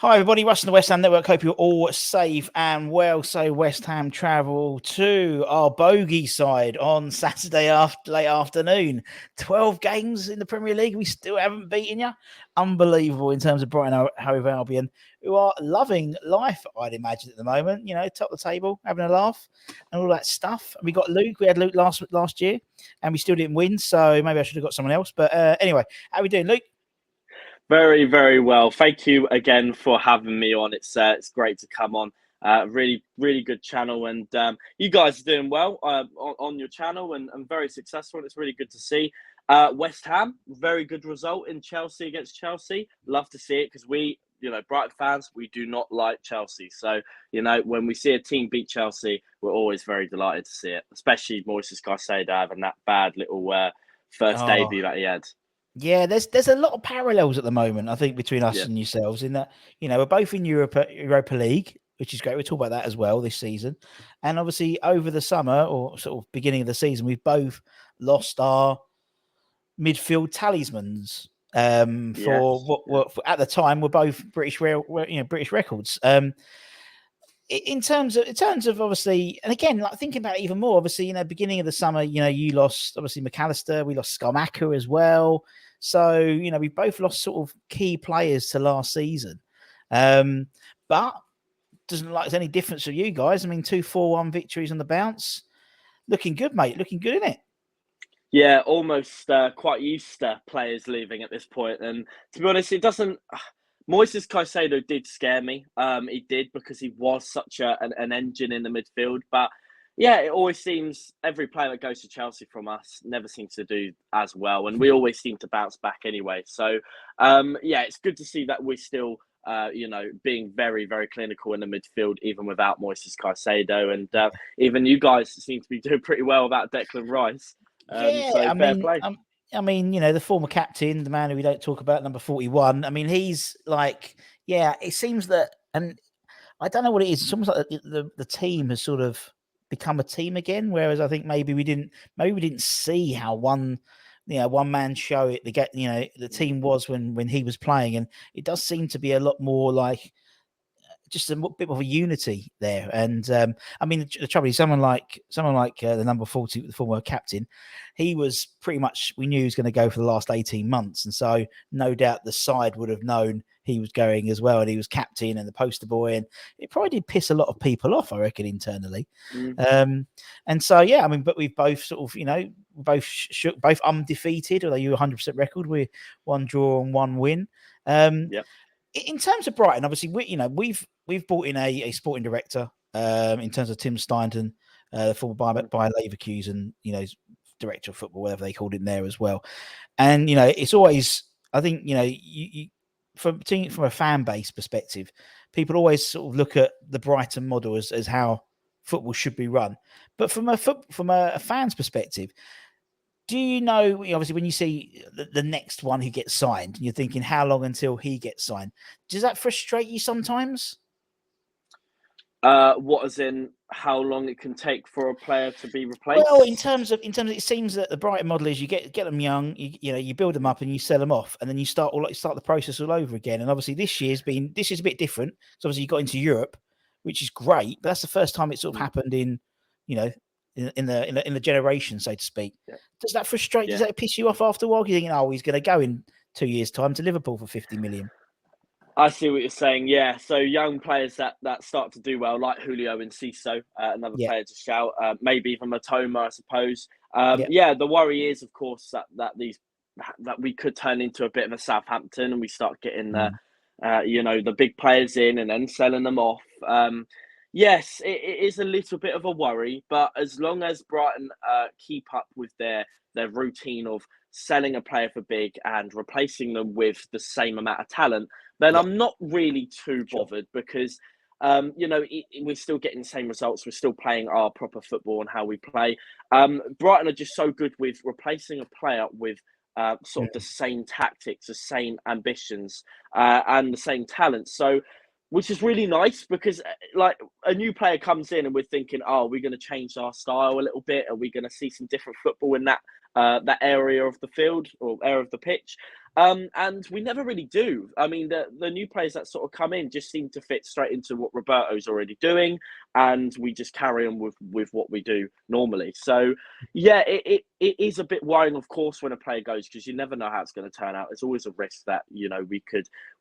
Hi, everybody. Russ and the West Ham Network. Hope you're all safe and well. So, West Ham travel to our bogey side on Saturday late afternoon. 12 games in the Premier League. We still haven't beaten you. Unbelievable in terms of Brighton Hove Albion, who are loving life, I'd imagine, at the moment. You know, top of the table, having a laugh and all that stuff. And we got Luke. We had Luke last year and we still didn't win. So, maybe I should have got someone else. But anyway, how are we doing, Luke? Very, very well. Thank you again for having me on. It's great to come on. Really, really good channel, and you guys are doing well on your channel and very successful. And it's really good to see. West Ham, very good result in Chelsea against Chelsea. Love to see it because Brighton fans, we do not like Chelsea. So when we see a team beat Chelsea, we're always very delighted to see it. Especially Moises Caicedo having that bad little first Oh, debut that he had. yeah, there's a lot of parallels at the moment, I think, between us Yeah. and yourselves in that, we're both in Europa League, which is great. We'll talk about that as well this season. And obviously over the summer or sort of beginning of the season, we've both lost our midfield talismans for Yes. what at the time were both British records. In terms of obviously, and again, like thinking about it even more, obviously, beginning of the summer, you lost obviously McAllister, we lost Skamaka as well. So, we both lost sort of key players to last season. But doesn't look like there's any difference for you guys. I mean, 2-4-1 victories on the bounce. Looking good, mate. Looking good, isn't it? Yeah, almost quite used to players leaving at this point. And to be honest, it doesn't. Moises Caicedo did scare me. He did because he was such an engine in the midfield. But yeah, it always seems every player that goes to Chelsea from us never seems to do as well. And we always seem to bounce back anyway. So yeah, it's good to see that we're still. Being very, very clinical in the midfield, even without Moises Caicedo. And even you guys seem to be doing pretty well without Declan Rice. Yeah, So fair play. the former captain, the man who we don't talk about, number 41. I mean, he's like, yeah, it seems that, and I don't know what it is. It's almost like the team has sort of become a team again. Whereas I think maybe we didn't see how one man show it. The team was when he was playing, and it does seem to be a lot more like just a bit of a unity there. And I mean, the trouble is, someone like the number 40, the former captain, he was pretty much, we knew he was going to go for the last 18 months, and so no doubt the side would have known he was going as well, and he was captain and the poster boy, and it probably did piss a lot of people off, I reckon, internally. And so yeah, I mean, but we've both sort of both undefeated, although you 100% record, we're one draw and one win. Yep. In terms of Brighton, obviously, we've brought in a sporting director in terms of Tim Steindon, the former Bayer Leverkusen, director of football, whatever they called it in there as well. And it's always, I think, from a fan base perspective, people always sort of look at the Brighton model as how football should be run. But from a fan's perspective, do you know, obviously, when you see the next one who gets signed, you're thinking, how long until he gets signed? Does that frustrate you sometimes? What as in how long it can take for a player to be Well, in replaced? terms of, it seems that the Brighton model is you get them young, you build them up and you sell them off, and then you start the process all over again. And obviously, this is a bit different. So obviously, you got into Europe, which is great, but that's the first time it sort of happened in, in the generation, so to speak. Yeah. Does that frustrate? Does Yeah. that piss you off after a while? You're thinking, oh, he's going to go in 2 years' time to Liverpool for 50 million. I see what you're saying. Yeah, so young players that start to do well, like Julio and Ciso, another Yeah, player to shout. Maybe even Matoma, I suppose. yeah, Yeah, the worry is, of course, that we could turn into a bit of a Southampton and we start getting the big players in and then selling them off. Yes, it is a little bit of a worry, but as long as Brighton keep up with their routine of selling a player for big and replacing them with the same amount of talent, then yeah. I'm not really too Sure. bothered because, we're still getting the same results. We're still playing our proper football and how we play. Brighton are just so good with replacing a player with sort of the same tactics, the same ambitions, and the same talents. So, which is really nice because, like, a new player comes in and we're thinking, oh, we're going to change our style a little bit. Are we going to see some different football in that area of the field or area of the pitch? And we never really do. I mean, the new players that sort of come in just seem to fit straight into what Roberto's already doing, and we just carry on with what we do normally. So, yeah, it is a bit worrying, of course, when a player goes, because you never know how it's going to turn out. There's always a risk that we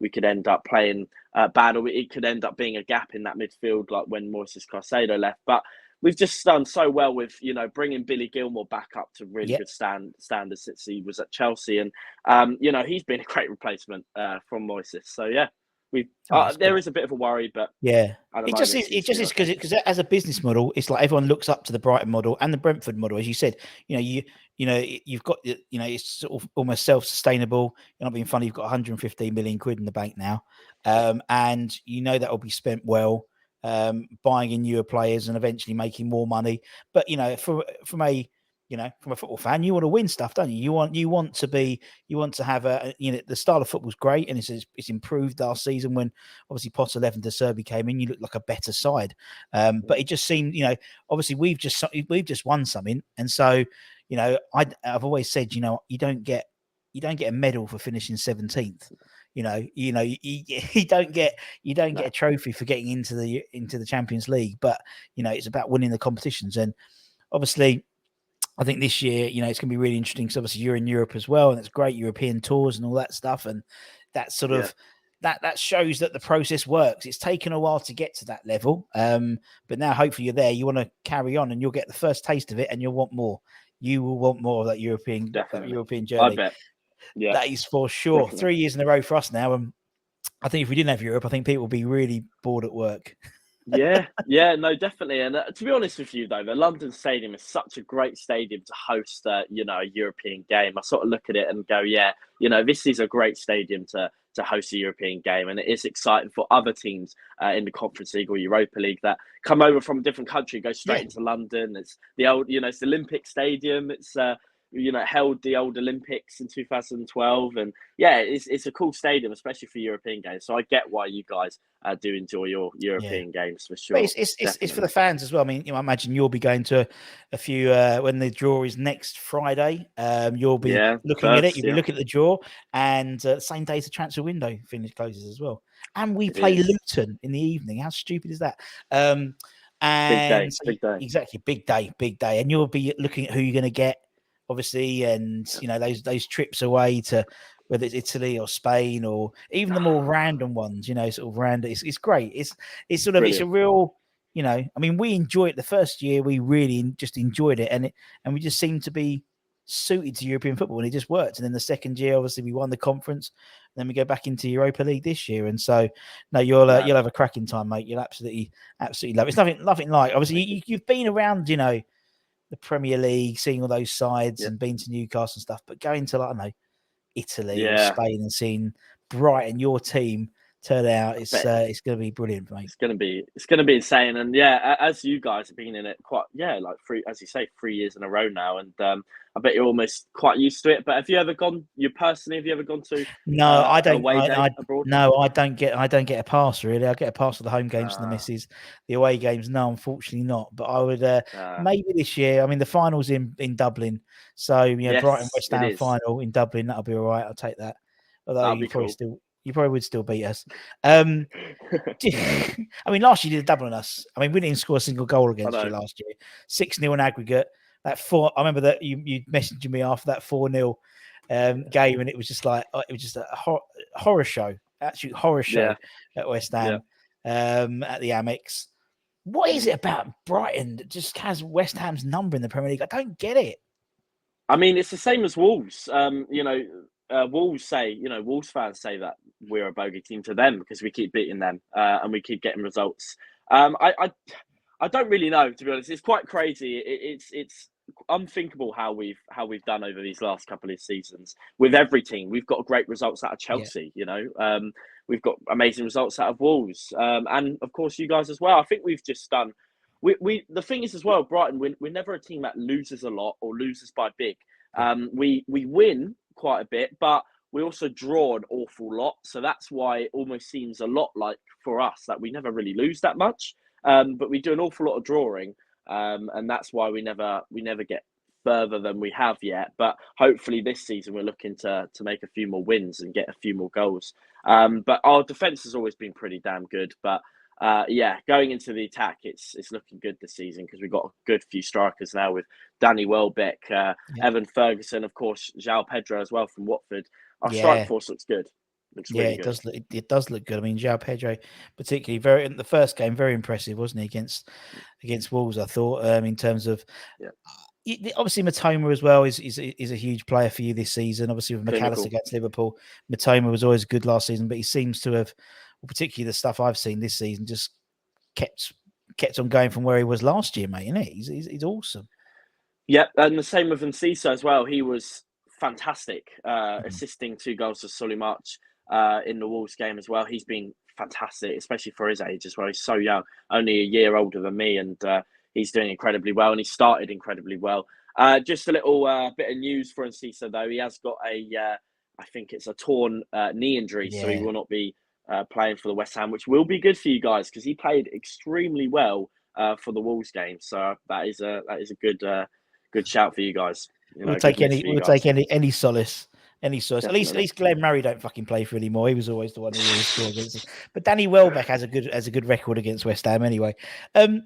could end up playing bad, or it could end up being a gap in that midfield, like when Moises Caicedo left. But we've just done so well with, bringing Billy Gilmore back up to really Yeah. good standards since he was at Chelsea. And, he's been a great replacement from Moises. So, yeah, there is a bit of a worry, but Yeah, at the it just moment, is. It just is because as a business model, it's like everyone looks up to the Brighton model and the Brentford model, as you said. You've got it's sort of almost self-sustainable. You're not being funny. You've got 115 million quid in the bank now, and that will be spent well, buying in newer players and eventually making more money. But from a football fan, you want to win stuff, don't you? You want to have the style of football's great, and it's improved last season when obviously Potter left and De Serbi came in. You look like a better side, but it just seemed obviously we've just won something, and so I've always said you don't get a medal for finishing 17th. You don't get a trophy for getting into the Champions League, but it's about winning the competitions. And obviously I think this year, it's going to be really interesting because obviously you're in Europe as well, and it's great European tours and all that stuff, and that sort of that shows that the process works. It's taken a while to get to that level, but now hopefully you're there. You want to carry on, and you'll get the first taste of it, and you'll want more. You will want more of that European journey. I bet. Yeah, that is for sure. Definitely. 3 years in a row for us now, and I think if we didn't have Europe, I think people would be really bored at work. Yeah, no, definitely. And to be honest with you, though, the London Stadium is such a great stadium to host, a European game. I sort of look at it and go, this is a great stadium to host a European game, and it is exciting for other teams in the Conference League or Europa League that come over from a different country, go straight into London. It's the old, it's the Olympic Stadium. It's held the old Olympics in 2012, and it's a cool stadium, especially for European games. So I get why you guys do enjoy your European games for sure. But it's for the fans as well. I mean, I imagine you'll be going to a few when the draw is next Friday. You'll be looking at it. You'll be looking at the draw, and same day as the transfer window closes as well. And we play Luton in the evening. How stupid is that? And big day. Exactly, big day. And you'll be looking at who you're going to get, obviously, and those trips away to whether it's Italy or Spain or even the more random ones, sort of random. It's great. It's sort of Brilliant. It's a real, I mean, we enjoyed it the first year. We really just enjoyed it, and we just seemed to be suited to European football, and it just worked. And then the second year, obviously, we won the conference. And then we go back into Europa League this year, and so no, you'll have a cracking time, mate. You'll absolutely love it. It's nothing like obviously you've been around, the Premier League, seeing all those sides and been to Newcastle and stuff, but going to Italy or Spain and seeing Brighton, your team, turn out, it's going to be brilliant, mate. It's going to be insane, and as you guys have been in it quite like 3 years in a row now, and I bet you're almost quite used to it. But have you ever gone to? No, I don't. Abroad? No, I don't get a pass really. I get a pass for the home games and the misses. The away games, no, unfortunately not. But I would maybe this year. I mean, the finals in Dublin, so Brighton West Ham final in Dublin. That'll be all right. I'll take that. Although you probably would still beat us. I mean, last year you did a double on us. I mean, we didn't score a single goal against you last year. 6-0 in aggregate. I remember that you messaged me after that 4-0 game, and it was just like a horror show, absolute horror show at West Ham at the Amex. What is it about Brighton that just has West Ham's number in the Premier League? I don't get it. I mean, it's the same as Wolves. Wolves fans say that we're a bogey team to them because we keep beating them and we keep getting results. I don't really know, to be honest. It's quite crazy. It's unthinkable how we've done over these last couple of seasons with every team. We've got great results out of Chelsea, we've got amazing results out of Wolves, and of course you guys as well. I think we've just done. The thing is as well, Brighton, we're never a team that loses a lot or loses by big. We win quite a bit, but we also draw an awful lot. So that's why it almost seems a lot like for us that we never really lose that much. But we do an awful lot of drawing, and that's why we never get further than we have yet. But hopefully this season we're looking to make a few more wins and get a few more goals. But our defence has always been pretty damn good. But going into the attack, it's looking good this season because we've got a good few strikers now with Danny Welbeck, Evan Ferguson, of course, João Pedro as well from Watford. Our strike force looks good. Looks really good. It does look good. I mean, João Pedro, particularly very in the first game, very impressive, wasn't he, against Wolves? I thought in terms of. Obviously, Matoma as well is a huge player for you this season. Obviously, with McAllister against Liverpool, Matoma was always good last season, but he seems to have, particularly the stuff I've seen this season, just kept on going from where he was last year, mate. Isn't he? He's awesome. Yep, and the same with Enciso as well. He was fantastic, assisting 2 goals to Solly March in the Wolves game as well. He's been fantastic, especially for his age as well. He's so young, only a year older than me, and he's doing incredibly well, and he started incredibly well. Just a little bit of news for Enciso, though. He has got I think it's a torn knee injury, so he will not be playing for the West Ham, which will be good for you guys because he played extremely well for the Wolves game. So that is a good shout for you guys. We'll take any solace. Any source. At least Glenn Murray don't fucking play for anymore. He was always the one who always scored against us. But Danny Welbeck has a good record against West Ham anyway. In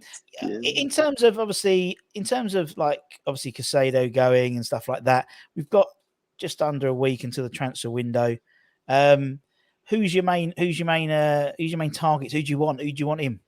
terms of Caicedo going and stuff like that, we've got just under a week until the transfer window. Who's your main targets? Who do you want him?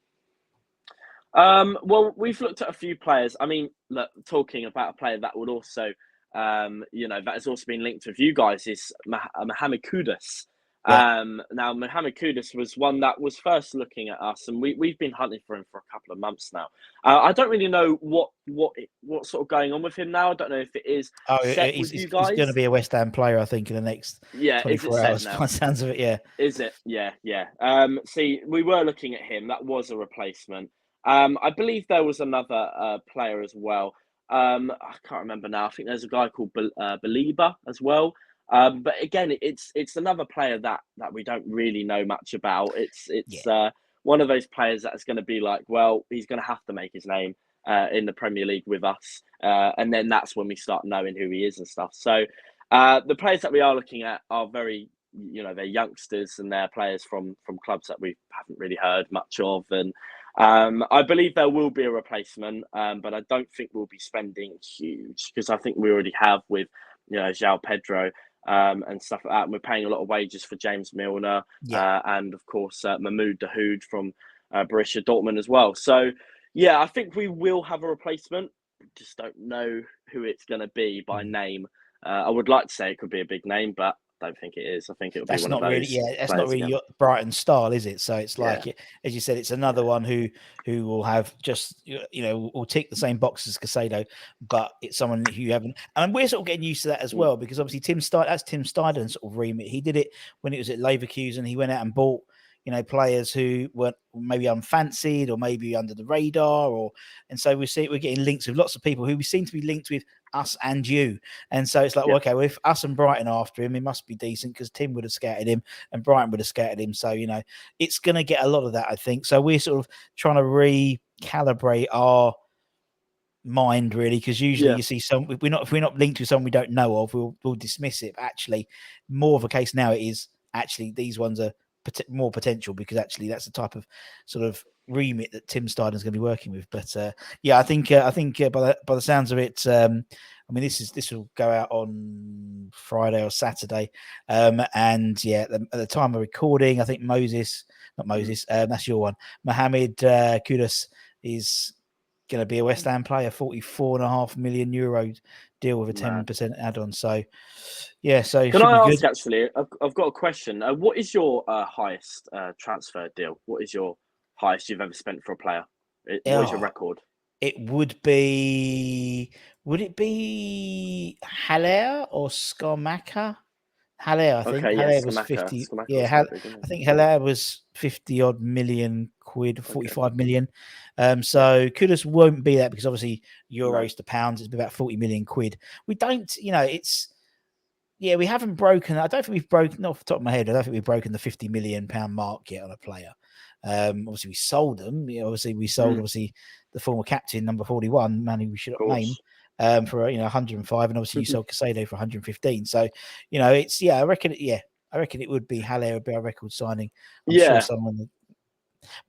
Well, we've looked at a few players. I mean, look, talking about a player that would also that has also been linked with you guys is Mohamed Kudus. Now, Mohamed Kudus was one that was first looking at us, and we've been hunting for him for a couple of months now. I don't really know what's sort of going on with him now. I don't know if it is set with you guys. He's going to be a West Ham player, I think, in the next 24 hours. By the sounds of it, yeah. Is it? Yeah. See, we were looking at him. That was a replacement. I believe there was another player as well. I can't remember now. I think there's a guy called Belieber as well. But again, it's another player that we don't really know much about. It's one of those players that's going to be like, well, he's going to have to make his name in the Premier League with us, and then that's when we start knowing who he is and stuff. So the players that we are looking at are very, they're youngsters and they're players from clubs that we haven't really heard much of, and I believe there will be a replacement, but I don't think we'll be spending huge because I think we already have with, João Pedro and stuff like that. And we're paying a lot of wages for James Milner and, of course, Mahmoud Dahoud from Borussia Dortmund as well. So, yeah, I think we will have a replacement. Just don't know who it's going to be by name. I would like to say it could be a big name, but I don't think it is. I think it'll be one of those. That's not really your Brighton style, is it? So it's like, as you said, it's another one who will have just, will tick the same boxes as Caicedo, but it's someone who you haven't. And we're sort of getting used to that as well, because obviously that's Tim Steiden's sort of remit. He did it when it was at Leverkusen. He went out and bought, players who weren't maybe unfancied or maybe under the radar, and so we're getting links with lots of people who we seem to be linked with us and you. And so it's like, well, if us and Brighton are after him, he must be decent because Tim would have scouted him and Brighton would have scouted him. So, it's going to get a lot of that, I think. So we're sort of trying to recalibrate our mind, really, because usually you see if we're not linked with someone we don't know of, we'll dismiss it. But actually, more of a case now, it is actually these ones are more potential because actually that's the type of sort of remit that Tim Steiden's going to be working with. But I think by the sounds of it, this will go out on Friday or Saturday, and at the time of recording, I think that's your one, Mohamed Kudus is going to be a West Ham player, €44.5 million deal with a 10% add-on. So, so can I ask? Actually, I've got a question. What is your highest transfer deal? What is your highest you've ever spent for a player? What is your record? It would be. Would it be Haller or Skamaka? Haller, I think. Haller was 50. I think Haller was 50 odd million quid, 45 million. So Kudus won't be that because obviously euros to pounds, it's about 40 million quid. We don't, we haven't broken. I don't think we've broken off the top of my head. I don't think we've broken the 50 million pound mark yet on a player. Obviously we sold them. Obviously we sold obviously the former captain, number 41, man who we should not name. for 105, and obviously you sold Casado for 115. So, it's I reckon it would be Haller would be our record signing. I'm sure someone.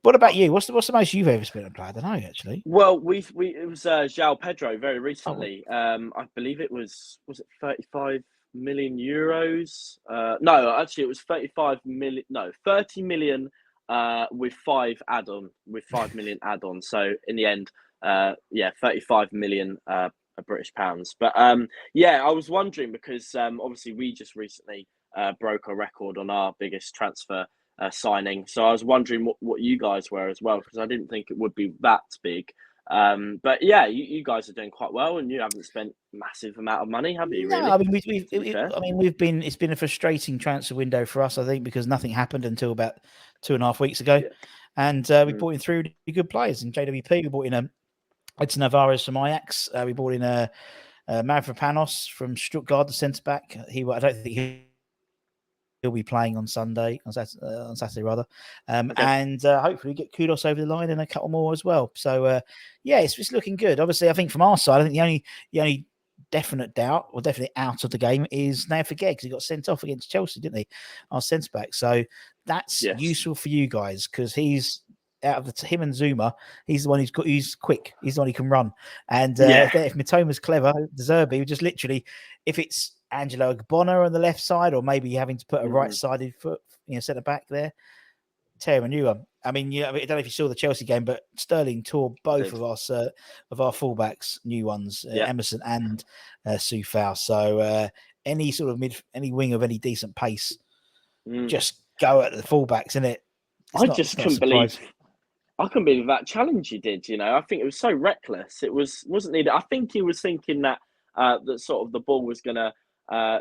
What about you? What's the most you've ever spent on a player? I don't know actually. Well, it was João Pedro very recently. I believe it was it 35 million euros? No, actually it was 35 million. No, 30 million. With 5 million add-on. So in the end, 35 million British pounds. But I was wondering because obviously we just recently broke a record on our biggest transfer signing. So I was wondering what you guys were as well, because I didn't think it would be that big. But yeah, you guys are doing quite well, and you haven't spent massive amount of money, have you? No, Really? I mean it's been a frustrating transfer window for us, I think, because nothing happened until about 2.5 weeks ago, and we brought in 3 really good players in JWP. We brought in Edson Alvarez from Ajax. We brought in Mavropanos from Stuttgart, the centre back. I don't think he'll be playing on Saturday rather, and hopefully get Kudos over the line and a couple more as well. So it's looking good. Obviously, I think from our side, I think the only definite doubt or definitely out of the game is now Forget, because he got sent off against Chelsea, didn't he? Our centre back. So that's useful for you guys, because he's out of him and Zuma, he's the one he's quick. He's the one who can run. And if Mitoma's clever, De Zerbi would just literally, if it's Angelo Agbona on the left side, or maybe having to put a right-sided foot, centre back there, tear a new one. I mean, I don't know if you saw the Chelsea game, but Sterling tore both of our fullbacks, new ones, Emerson and Soufal. So any sort of any wing of any decent pace, just go at the fullbacks, isn't it? I couldn't believe that challenge he did. I think it was so reckless. It wasn't needed. I think he was thinking that that sort of the ball was gonna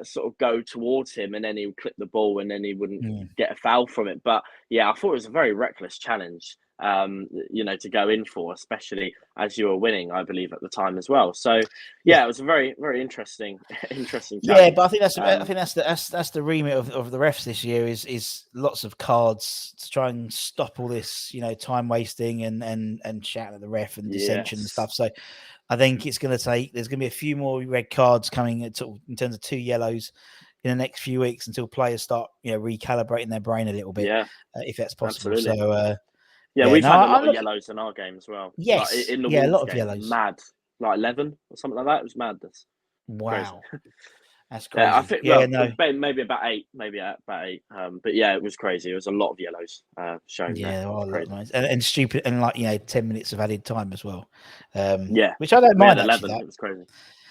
sort of go towards him, and then he would clip the ball, and then he wouldn't get a foul from it. But I thought it was a very reckless challenge, to go in for, especially as you were winning, I believe, at the time as well. So it was a very, very interesting challenge. Yeah, but I think that's the remit of the refs this year is lots of cards to try and stop all this, time wasting and shouting at the ref and dissension and stuff. So I think it's going to there's going to be a few more red cards coming in terms of 2 yellows in the next few weeks, until players start, recalibrating their brain a little bit, if that's possible. Absolutely. So, we've had a lot of yellows in our game as well. Yes, like in the a lot game, of yellows. Mad, like 11 or something like that. It was madness. Wow. That's crazy. I think maybe about 8, but it was crazy. It was a lot of yellows showing. Nice. And stupid, and 10 minutes of added time as well. Which I don't mind. 11. It was crazy.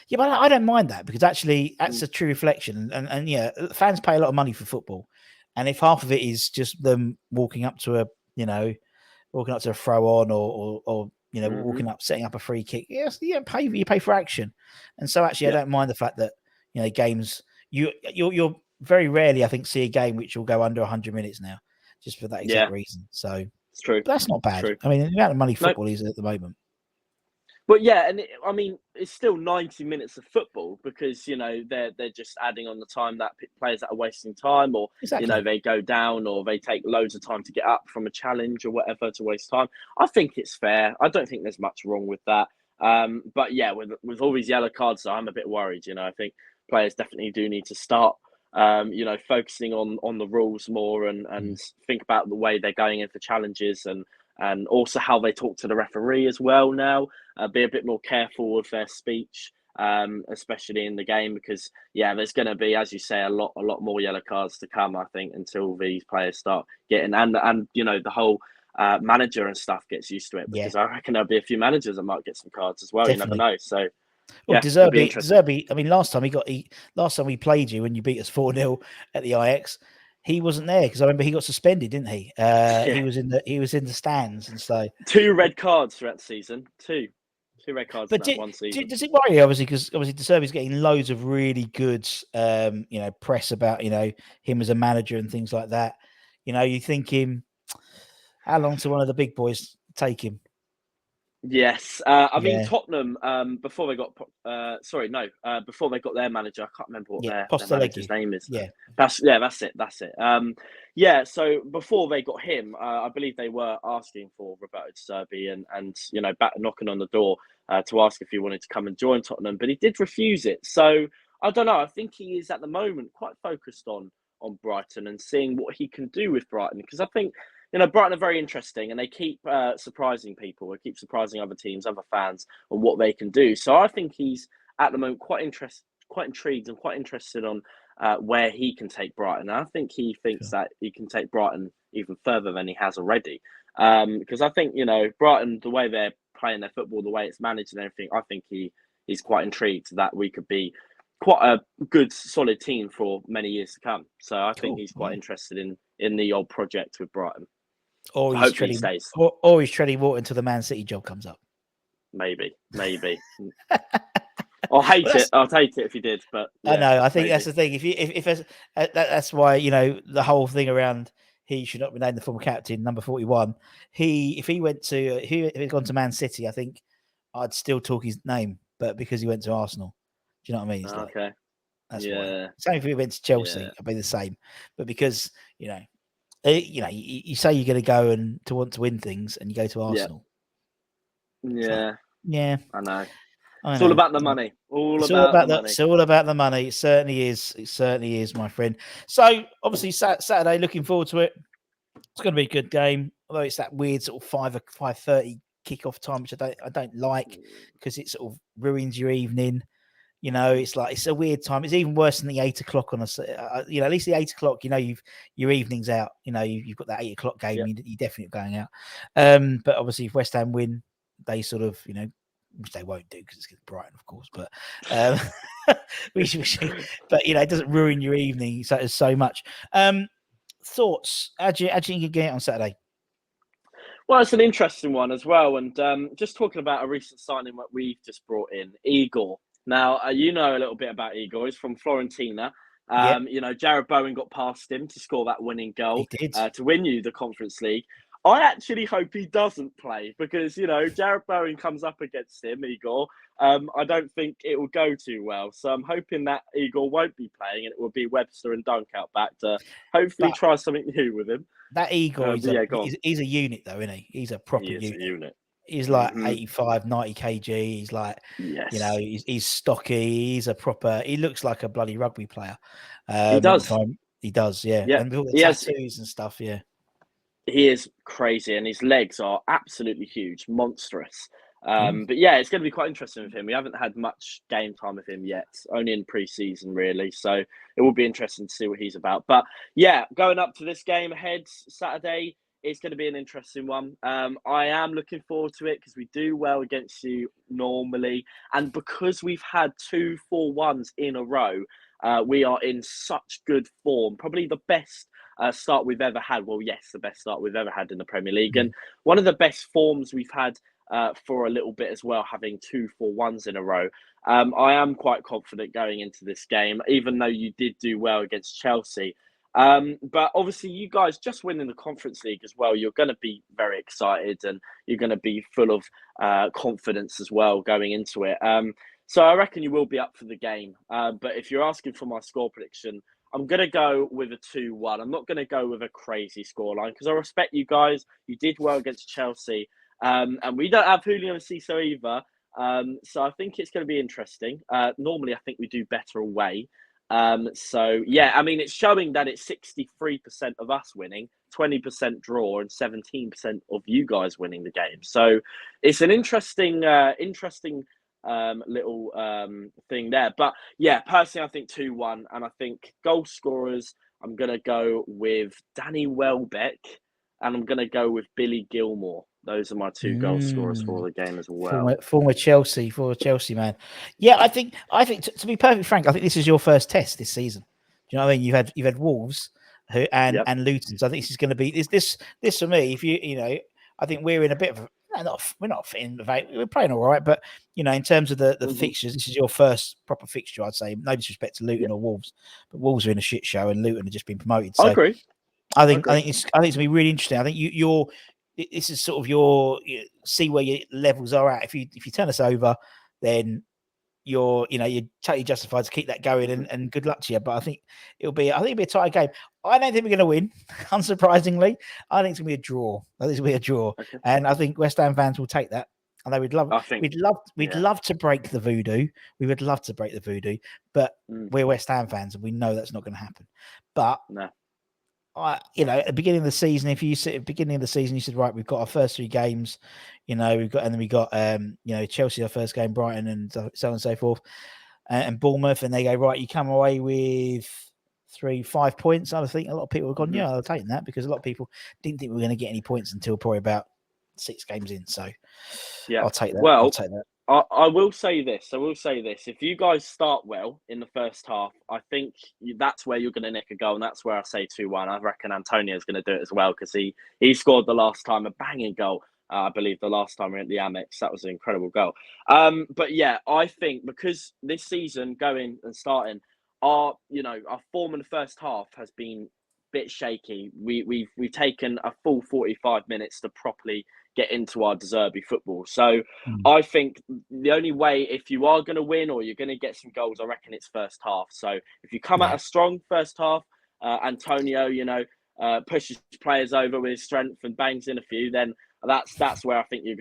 Yeah, but I don't mind that, because actually that's a true reflection. And fans pay a lot of money for football, and if half of it is just them walking up to a throw on, or walking up, setting up a free kick, you pay for action. And so actually, I don't mind the fact that games, you'll very rarely, I think, see a game which will go under 100 minutes now, just for that exact reason. So it's true. But that's not bad. True. I mean, the amount of money football is at the moment. But it's still 90 minutes of football, because they're just adding on the time that players that are wasting time, or they go down, or they take loads of time to get up from a challenge or whatever to waste time. I think it's fair. I don't think there's much wrong with that. But with all these yellow cards, I'm a bit worried. I think players definitely do need to start focusing on the rules more, and think about the way they're going in for challenges, and also how they talk to the referee as well now. Be a bit more careful with their speech, especially in the game, because there's going to be, as you say, a lot more yellow cards to come, I think, until these players start getting, and the whole manager and stuff gets used to it, because I reckon there'll be a few managers that might get some cards as well. Definitely. You never know. So De Zerbi, I mean, last time we played you, when you beat us 4-0 at the IX, he wasn't there, because I remember he got suspended, didn't he? He was in the stands, and so 2 red cards throughout the season. 2 red cards in that one season. Does it worry you, obviously, because De Zerbi's getting loads of really good press about him as a manager and things like that. You thinking, how long to one of the big boys take him? Yes, I mean Yeah, Tottenham. Before they got, before they got their manager, I can't remember what yeah, their manager's Postelegui. name is. Yeah, That's it. That's it. Yeah. So before they got him, I believe they were asking for Roberto De Zerbi and knocking on the door to ask if he wanted to come and join Tottenham, but he did refuse it. So I don't know. I think he is at the moment quite focused on Brighton and seeing what he can do with Brighton, because I think Brighton are very interesting and they keep surprising people. They keep surprising other teams, other fans on what they can do. So I think he's at the moment quite intrigued and quite interested on where he can take Brighton. And I think he thinks sure. that he can take Brighton even further than he has already. Because I think, Brighton, the way they're playing their football, the way it's managed and everything, I think he's quite intrigued that we could be quite a good, solid team for many years to come. So I think Cool. he's quite Yeah. interested in the old project with Brighton. Or he's Hopefully he treading, stays. or he's treading water until the Man City job comes up. Maybe. Well, I'll take it if he did, but I yeah, know. I think maybe. that's the thing. If that's why the whole thing around he should not be named the former captain, number 41. If he'd gone to Man City, I think I'd still talk his name, but because he went to Arsenal, do you know what I mean? It's like Okay. that's why. Yeah. Same if he went to Chelsea, Yeah. I'd be the same. But because you say you're going to go and to want to win things, and you go to Yeah. Arsenal. It's like, Yeah. yeah, I know. I It's all know. about the money. All It's all about the about money. it's all about the money. It certainly is. It certainly is, my friend. So obviously Saturday, looking forward to it. It's going to be a good game. Although it's that weird sort of 5:30 kickoff time, which I don't like because it sort of ruins your evening. It's like it's a weird time. It's even worse than the 8 o'clock on at least the 8 o'clock. Your evening's out. You've got that 8 o'clock game. Yep. You're definitely going out. But obviously, if West Ham win, they sort of which they won't do because it's against Brighton, of course. But but it doesn't ruin your evening so much. Thoughts? How do you think you get it on Saturday? Well, it's an interesting one as well. And just talking about a recent signing that we've just brought in, Igor. Now, you know a little bit about Igor. He's from Florentina. Yep, Jared Bowen got past him to score that winning goal he did. to win you the Conference League. I actually hope he doesn't play because, Jared Bowen comes up against him, Igor. I don't think it will go too well. So I'm hoping that Igor won't be playing and it will be Webster and Dunk out back to hopefully But try something new with him. that Igor But yeah, go on. he's a unit, though, isn't he? He's a proper He is a unit. unit. He's like 85, 90 kg. He's like, Yes. he's stocky. He looks like a bloody rugby player. He does. He does, yeah. Yeah. And with all the He has. tattoos and stuff, yeah. He is crazy, and his legs are absolutely huge, monstrous. Mm. But yeah, it's going to be quite interesting with him. We haven't had much game time with him yet, only in pre-season really. So it will be interesting to see what he's about. But yeah, going up to this game ahead Saturday, it's going to be an interesting one. I am looking forward to it because we do well against you normally, and because we've had 2 4-1s in a row, we are in such good form. Probably the best start we've ever had. Well, yes, the best start we've ever had in the Premier League, and one of the best forms we've had for a little bit as well, having 2 4-1s in a row. I am quite confident going into this game, even though you did do well against Chelsea. But obviously, you guys just winning the Conference League as well, you're going to be very excited and you're going to be full of confidence as well going into it. So I reckon you will be up for the game. But if you're asking for my score prediction, I'm going to go with a 2-1. I'm not going to go with a crazy scoreline because I respect you guys. You did well against Chelsea. And we don't have Julio Cesar either. So I think it's going to be interesting. Normally, I think we do better away. So, yeah, I mean, it's showing that it's 63% of us winning, 20% draw, and 17% of you guys winning the game. So it's an interesting little thing there. But yeah, personally, I think 2-1. And I think goal scorers, I'm going to go with Danny Welbeck and I'm going to go with Billy Gilmore. Those are my 2 goal scorers for the game as well. Former Chelsea man. Yeah, I think to be perfectly frank, I think this is your first test this season. Do you know what I mean? You've had Wolves and Luton. So I think this is going to be this for me. If I think we're in a bit of we're not fitting. We're playing all right, but in terms of the fixtures, this is your first proper fixture. I'd say no disrespect to Luton or Wolves, but Wolves are in a shit show and Luton have just been promoted. So I agree. I think it's going to be really interesting. I think this is sort of see where your levels are at. If you turn us over, then you're totally justified to keep that going, and good luck to you. But I think it'll be a tight game. I don't think we're going to win, unsurprisingly. I think it's going to be a draw. Okay. And I think West Ham fans will take that. Although we'd love to break the voodoo. We would love to break the voodoo, but we're West Ham fans, and we know that's not going to happen. But no. at the beginning of the season, you said, right, we've got our first 3 games, we got Chelsea, our first game, Brighton, and so on and so forth, and Bournemouth, and they go, right, you come away with 5 points. I think a lot of people have gone, yeah, I'll take that, because a lot of people didn't think we were going to get any points until probably about 6 games in. So yeah, I'll take that. Well, I'll take that. I will say this. If you guys start well in the first half, I think that's where you're going to nick a goal, and that's where I say 2-1. I reckon Antonio's going to do it as well, because he scored the last time a banging goal. I believe the last time we were at the Amex, that was an incredible goal. But yeah, I think because this season going and starting, our form in the first half has been a bit shaky. We've taken a full 45 minutes to properly get into our De Zerbi football. So I think the only way, if you are going to win or you're going to get some goals, I reckon it's first half. So if you come out a strong first half, Antonio, pushes players over with his strength and bangs in a few, then that's where I think you're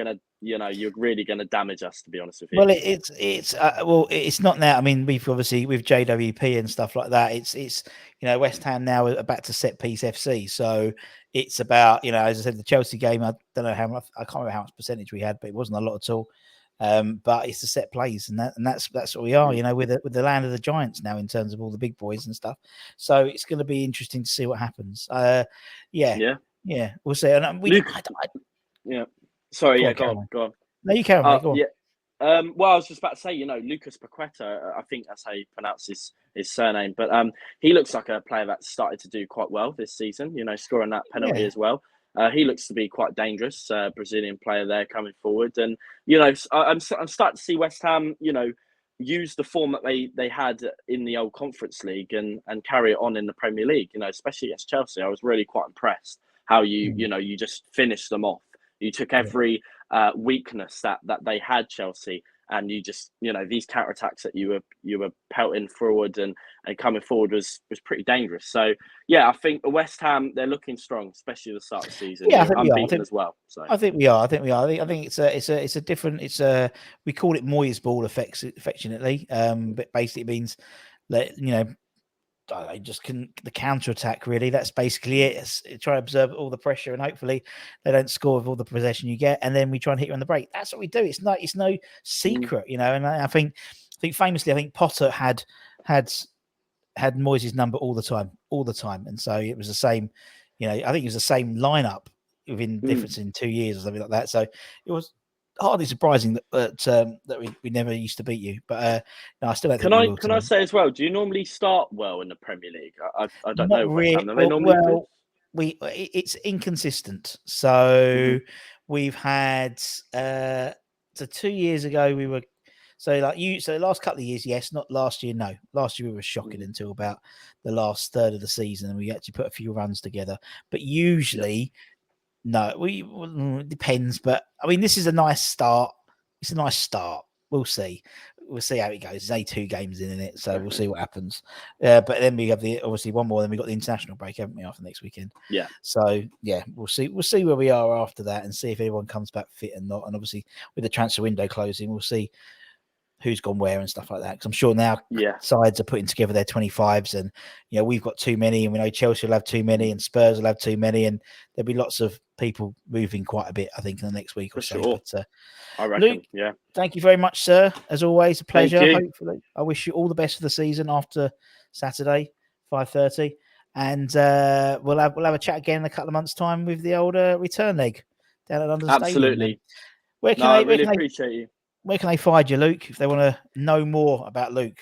really going to damage us, to be honest with you. Well, it's not now. I mean, we've obviously with JWP and stuff like that. It's West Ham now are back to set piece FC. So it's about as I said, the Chelsea game. I don't know how much. I can't remember how much percentage we had, but it wasn't a lot at all. But it's the set plays, and that's what we are. With the land of the giants now in terms of all the big boys and stuff. So it's going to be interesting to see what happens. Yeah. We'll see. And yeah. Sorry. Go on. No, you carry on. Go on. Yeah. Well, I was just about to say, Lucas Paqueta, I think that's how you pronounce his surname, but he looks like a player that started to do quite well this season. Scoring that penalty as well. He looks to be quite dangerous, Brazilian player there coming forward, and I'm starting to see West Ham, use the form that they had in the old Conference League and carry it on in the Premier League. Especially against Chelsea, I was really quite impressed how you just finished them off. You took every weakness that they had, Chelsea, and you just these counterattacks that you were pelting forward and coming forward was pretty dangerous. So yeah, I think West Ham, they're looking strong, especially at the start of the season. Yeah, I think unbeaten as well. So I think we are. I think it's a different. We call it Moyes ball affectionately. But basically it means that the counter attack, really. That's basically it. Try to absorb all the pressure, and hopefully they don't score with all the possession you get, and then we try and hit you on the break. That's what we do. It's no secret, And I think famously, I think Potter had Moyes' number all the time, and so it was the same. I think it was the same lineup within difference in 2 years or something like that. So it was hardly surprising that we never used to beat you, but no, I still don't think. Can I say as well? Do you normally start well in the Premier League? I don't know. Really. West Ham, they normally well, it's inconsistent. So we've had so 2 years ago we were so the last couple of years, yes, not last year. No, last year we were shocking until about the last third of the season, and we actually put a few runs together. But usually. No, it depends, but I mean, this is a nice start. It's a nice start. We'll see. We'll see how it goes. There's only 2 games in it, so we'll see what happens. But then we have obviously one more. Then we got the international break, haven't we, after next weekend? Yeah. So yeah, we'll see. We'll see where we are after that, and see if everyone comes back fit and not. And obviously, with the transfer window closing, we'll see who's gone where and stuff like that. Because I'm sure now sides are putting together their 25s, and we've got too many, and we know Chelsea will have too many, and Spurs will have too many, and there'll be lots of people moving quite a bit, I think, in the next week or so. Sure. But, I reckon, Luke, thank you very much, sir. As always, a pleasure. Hopefully, I wish you all the best for the season after Saturday, 5:30, and we'll have a chat again in a couple of months' time with the old return leg down at London Stadium. Absolutely. I really appreciate you. Where can they find you, Luke, if they want to know more about Luke?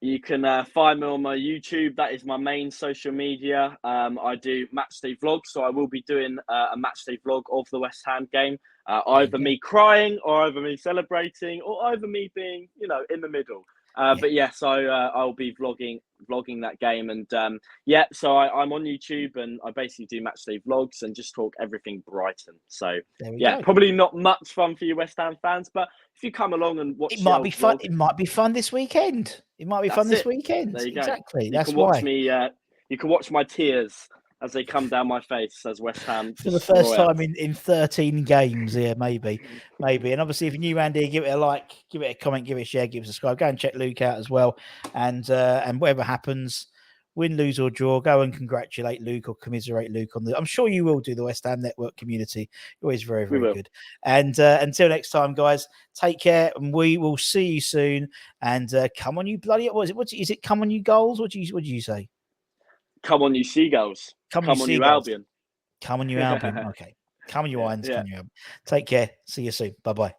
You can find me on my YouTube. That is my main social media. I do matchday vlogs, so I will be doing a matchday vlog of the West Ham game. Either me crying, or either me celebrating, or either me being, in the middle. But yes, I'll be vlogging that game, and so I'm on YouTube, and I basically do matchday vlogs and just talk everything Brighton. So There we yeah, go. probably not much fun for you West Ham fans, but if you come along and watch, It might be fun. It might be fun this weekend. It might be fun this weekend. There you go. Exactly. You That's can watch why. me. You can watch my tears as they come down my face as West Ham For the first destroy time in 13 games. Yeah, maybe. And obviously, if you're new around here, give it a like, give it a comment, give it a share, give it a subscribe. Go and check Luke out as well. And whatever happens, win, lose or draw, go and congratulate Luke or commiserate Luke on the. I'm sure you will do, the West Ham Network community. You're always very, very good. And until next time, guys, take care, and we will see you soon. And come on, you bloody. What is it? What is it? Come on, you goals. What do you say? Come on, you Seagulls. Come on, you Albion. Come on, you Albion. Okay. Come on, you Irons. Come on, you Albion. Take care. See you soon. Bye-bye.